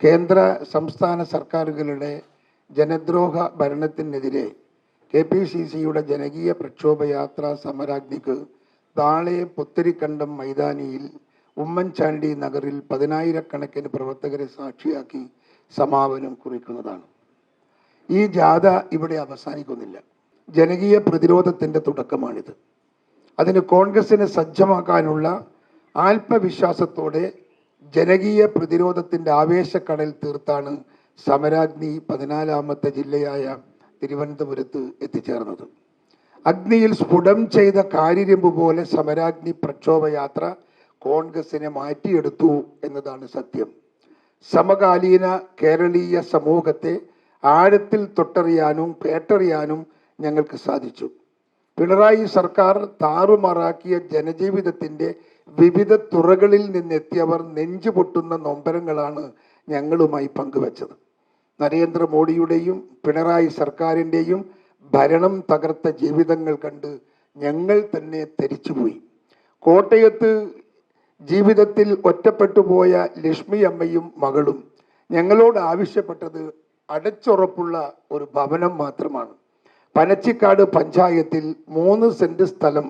കേന്ദ്ര സംസ്ഥാന സർക്കാരുകളുടെ ജനദ്രോഹ ഭരണത്തിനെതിരെ KPCCയുടെ ജനകീയ പ്രക്ഷോഭയാത്ര സമരാഗ്നിക്ക് നാളെ പുത്തരിക്കണ്ടം മൈതാനിയിൽ ഉമ്മൻചാണ്ടി നഗറിൽ 10,000-കണക്കിന് പ്രവർത്തകരെ സാക്ഷിയാക്കി സമാപനം കുറിക്കുന്നതാണ്. ഈ ജാഥ ഇവിടെ അവസാനിക്കുന്നില്ല. ജനകീയ പ്രതിരോധത്തിൻ്റെ തുടക്കമാണിത്. അതിന് കോൺഗ്രസിനെ സജ്ജമാക്കാനുള്ള ആത്മവിശ്വാസത്തോടെ ജനകീയ പ്രതിരോധത്തിൻ്റെ ആവേശക്കടൽ തീർത്താണ് സമരാഗ്നി 14ാമത്തെ ജില്ലയായ തിരുവനന്തപുരത്ത് എത്തിച്ചേർന്നത്. അഗ്നിയിൽ സ്ഫുടം ചെയ്ത കാരിരുമ്പ് പോലെ സമരാഗ്നി പ്രക്ഷോഭയാത്ര കോൺഗ്രസിനെ മാറ്റിയെടുത്തു എന്നതാണ് സത്യം. സമകാലീന കേരളീയ സമൂഹത്തെ ആഴത്തിൽ തൊട്ടറിയാനും കേട്ടറിയാനും ഞങ്ങൾക്ക് സാധിച്ചു. പിണറായി സർക്കാർ താറുമാറാക്കിയ ജനജീവിതത്തിൻ്റെ വിവിധ തുറകളിൽ നിന്നെത്തിയവർ നെഞ്ചുപൊട്ടുന്ന നൊമ്പരങ്ങളാണ് ഞങ്ങളുമായി പങ്കുവച്ചത്. നരേന്ദ്രമോദിയുടെയും പിണറായി സർക്കാരിൻ്റെയും ഭരണം തകർത്ത ജീവിതങ്ങൾ കണ്ട് ഞങ്ങൾ തന്നെ തരിച്ചുപോയി. കോട്ടയത്ത് ജീവിതത്തിൽ ഒറ്റപ്പെട്ടുപോയ ലക്ഷ്മി അമ്മയും മകളും ഞങ്ങളോട് ആവശ്യപ്പെട്ടത് അടച്ചുറപ്പുള്ള ഒരു ഭവനം മാത്രമാണ്. പനച്ചിക്കാട് പഞ്ചായത്തിൽ 3 സെന്റ് സ്ഥലം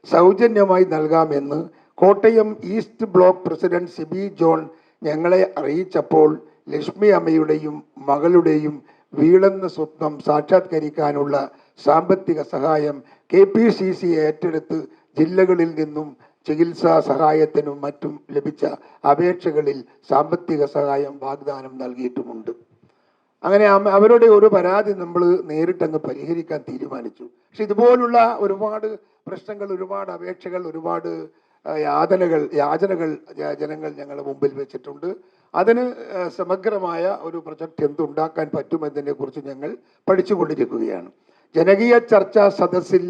സൗജന്യമായി നൽകാമെന്ന് Kottayam east block president Sibi John ഞങ്ങളെ അറിയിച്ചപ്പോൾ ലക്ഷ്മി അമ്മയുടെയും മകളുടെയും വീടെന്ന സ്വപ്നം സാക്ഷാത്കരിക്കാനുള്ള സാമ്പത്തിക സഹായം KPCC ഏറ്റെടുത്ത് ജില്ലകളിൽ നിന്നും ചികിത്സാ സഹായത്തിനും മറ്റും ലഭിച്ച അപേക്ഷകളിൽ സാമ്പത്തിക സഹായം വാഗ്ദാനം നൽകിയിട്ടുമുണ്ട്. അങ്ങനെ അവരുടെ ഒരു പരാതി നമ്മൾ നേരിട്ടങ്ങ് പരിഹരിക്കാൻ തീരുമാനിച്ചു. പക്ഷെ ഇതുപോലുള്ള ഒരുപാട് പ്രശ്നങ്ങൾ, ഒരുപാട് അപേക്ഷകൾ, ഒരുപാട് യാചനകൾ ജനങ്ങൾ ഞങ്ങളുടെ മുമ്പിൽ വെച്ചിട്ടുണ്ട്. അതിന് സമഗ്രമായ ഒരു പ്രൊജക്റ്റ് എന്തുണ്ടാക്കാൻ പറ്റുമെന്നതിനെ കുറിച്ച് ഞങ്ങൾ പഠിച്ചുകൊണ്ടിരിക്കുകയാണ്. ജനകീയ ചർച്ചാ സദസ്സിൽ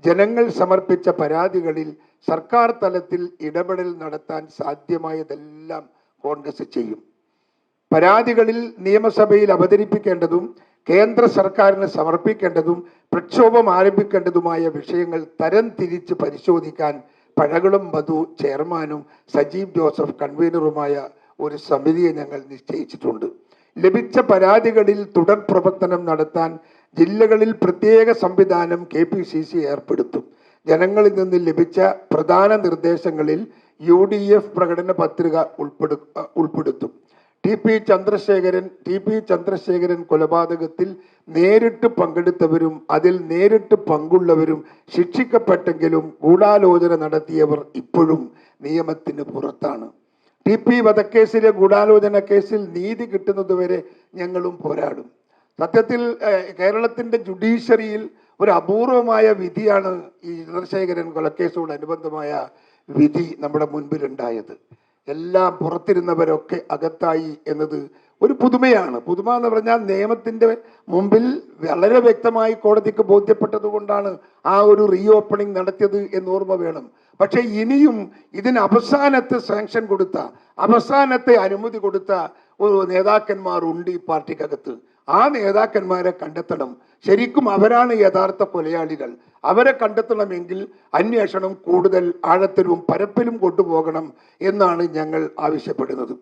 ജനങ്ങൾ സമർപ്പിച്ച പരാതികളിൽ സർക്കാർ തലത്തിൽ ഇടപെടൽ നടത്താൻ സാധ്യമായതെല്ലാം കോൺഗ്രസ് ചെയ്യും. പരാതികളിൽ നിയമസഭയിൽ അവതരിപ്പിക്കേണ്ടതും കേന്ദ്ര സർക്കാരിന് സമർപ്പിക്കേണ്ടതും പ്രക്ഷോഭം ആരംഭിക്കേണ്ടതുമായ വിഷയങ്ങൾ തരം തിരിച്ച് പരിശോധിക്കാൻ പഴകുളം മധു ചെയർമാനും സജീവ് ജോസഫ് കൺവീനറുമായ ഒരു സമിതിയെ ഞങ്ങൾ നിശ്ചയിച്ചിട്ടുണ്ട്. ലഭിച്ച പരാതികളിൽ തുടർ പ്രവർത്തനം നടത്താൻ ജില്ലകളിൽ പ്രത്യേക സംവിധാനം KPCC ഏർപ്പെടുത്തും. ജനങ്ങളിൽ നിന്ന് ലഭിച്ച പ്രധാന നിർദ്ദേശങ്ങളിൽ UDF പ്രകടന പത്രിക ഉൾപ്പെടുത്തും. TP ചന്ദ്രശേഖരൻ കൊലപാതകത്തിൽ നേരിട്ട് പങ്കെടുത്തവരും അതിൽ നേരിട്ട് പങ്കുള്ളവരും ശിക്ഷിക്കപ്പെട്ടെങ്കിലും ഗൂഢാലോചന നടത്തിയവർ ഇപ്പോഴും നിയമത്തിന് പുറത്താണ്. TP വധക്കേസിലെ ഗൂഢാലോചന കേസിൽ നീതി കിട്ടുന്നതുവരെ ഞങ്ങളും പോരാടും. സത്യത്തിൽ കേരളത്തിൻ്റെ ജുഡീഷ്യറിയിൽ ഒരു അപൂർവമായ വിധിയാണ് ഈ ചന്ദ്രശേഖരൻ കൊലക്കേസോടനുബന്ധമായ വിധി നമ്മുടെ മുൻപിലുണ്ടായത്. എല്ലാം പുറത്തിരുന്നവരൊക്കെ അകത്തായി എന്നത് ഒരു പുതുമയാണ്. പുതുമ എന്ന് പറഞ്ഞാൽ നിയമത്തിൻ്റെ മുമ്പിൽ വളരെ വ്യക്തമായി കോടതിക്ക് ബോധ്യപ്പെട്ടത് കൊണ്ടാണ് ആ ഒരു റീ ഓപ്പണിംഗ് നടത്തിയത് എന്ന് ഓർമ്മ വേണം. പക്ഷെ ഇനിയും ഇതിന് അവസാനത്തെ സാങ്ഷൻ കൊടുത്ത, അവസാനത്തെ അനുമതി കൊടുത്ത ഒരു നേതാക്കന്മാർ ഉണ്ട് ഈ പാർട്ടിക്കകത്ത്. ആ നേതാക്കന്മാരെ കണ്ടെത്തണം. ശരിക്കും അവരാണ് യഥാർത്ഥ കൊലയാളികൾ. അവരെ കണ്ടെത്തണമെങ്കിൽ അന്വേഷണം കൂടുതൽ ആഴത്തിലും പരപ്പിലും കൊണ്ടുപോകണം എന്നാണ് ഞങ്ങൾ ആവശ്യപ്പെടുന്നത്.